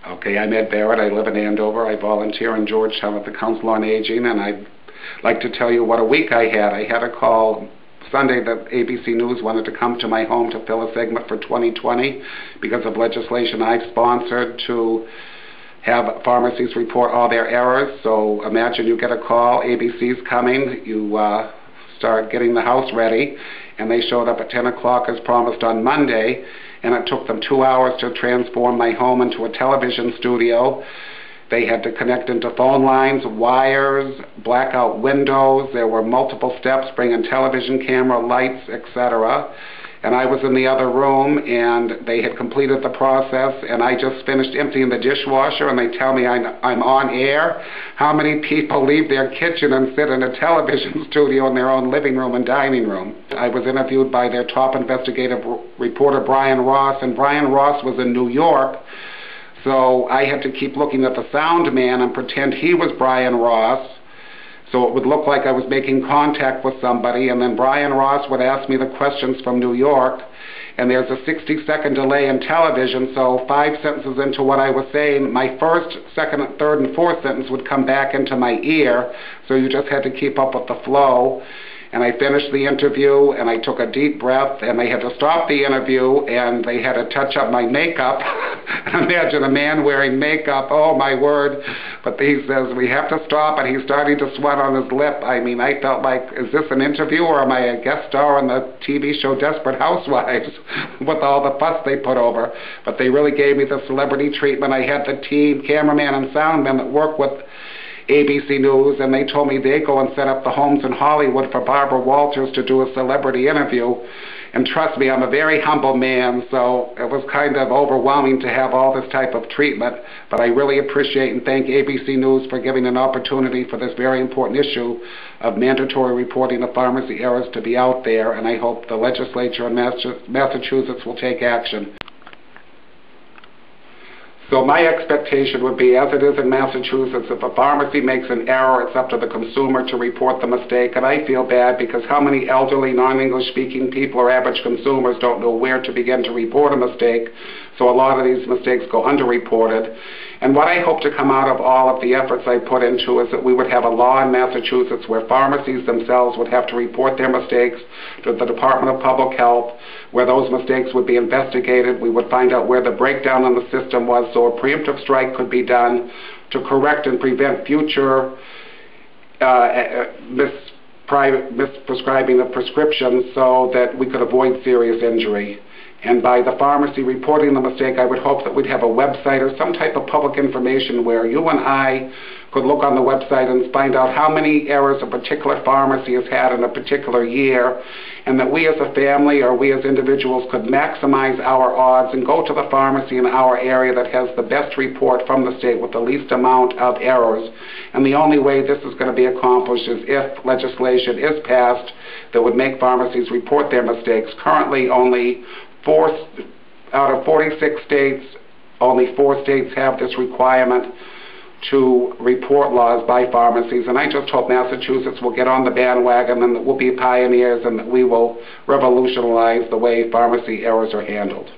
Okay, I'm Ed Barrett. I live in Andover. I volunteer in Georgetown at the Council on Aging, and I'd like to tell you what a week I had. I had a call Sunday that ABC News wanted to come to my home to fill a segment for 2020 because of legislation I've sponsored to have pharmacies report all their errors. So imagine you get a call, ABC's coming, you start getting the house ready, and they showed up at 10 o'clock as promised on Monday, and it took them 2 hours to transform my home into a television studio. They had to connect into phone lines, wires, blackout windows. There were multiple steps, bringing television camera, lights, etc. And I was in the other room, and they had completed the process, and I just finished emptying the dishwasher, and they tell me I'm on air. How many people leave their kitchen and sit in a television studio in their own living room and dining room? I was interviewed by their top investigative reporter, Brian Ross, and Brian Ross was in New York, so I had to keep looking at the sound man and pretend he was Brian Ross, so it would look like I was making contact with somebody, and then Brian Ross would ask me the questions from New York, and there's a 60-second delay in television, so 5 sentences into what I was saying, my first, second, third, and fourth sentence would come back into my ear, so you just had to keep up with the flow. And I finished the interview, and I took a deep breath, and they had to stop the interview, and they had to touch up my makeup. Imagine a man wearing makeup, oh my word. But he says, we have to stop, and he's starting to sweat on his lip. I mean, I felt like, is this an interview, or am I a guest star on the TV show Desperate Housewives with all the fuss they put over? But they really gave me the celebrity treatment. I had the team, cameraman and soundman that work with ABC News, and they told me they'd go and set up the homes in Hollywood for Barbara Walters to do a celebrity interview. And trust me, I'm a very humble man, so it was kind of overwhelming to have all this type of treatment. But I really appreciate and thank ABC News for giving an opportunity for this very important issue of mandatory reporting of pharmacy errors to be out there, and I hope the legislature in Massachusetts will take action. So my expectation would be, as it is in Massachusetts, if a pharmacy makes an error, it's up to the consumer to report the mistake. And I feel bad because how many elderly, non-English speaking people or average consumers don't know where to begin to report a mistake. So a lot of these mistakes go underreported. And what I hope to come out of all of the efforts I put into is that we would have a law in Massachusetts where pharmacies themselves would have to report their mistakes to the Department of Public Health, where those mistakes would be investigated. We would find out where the breakdown in the system was so a preemptive strike could be done to correct and prevent future misprescribing of prescriptions so that we could avoid serious injury. And by the pharmacy reporting the mistake, I would hope that we'd have a website or some type of public information where you and I could look on the website and find out how many errors a particular pharmacy has had in a particular year, and that we as a family or we as individuals could maximize our odds and go to the pharmacy in our area that has the best report from the state with the least amount of errors. And the only way this is going to be accomplished is if legislation is passed that would make pharmacies report their mistakes. Currently, only 4 out of 46 states, only 4 states have this requirement to report laws by pharmacies, and I just hope Massachusetts will get on the bandwagon and that we'll be pioneers and that we will revolutionize the way pharmacy errors are handled.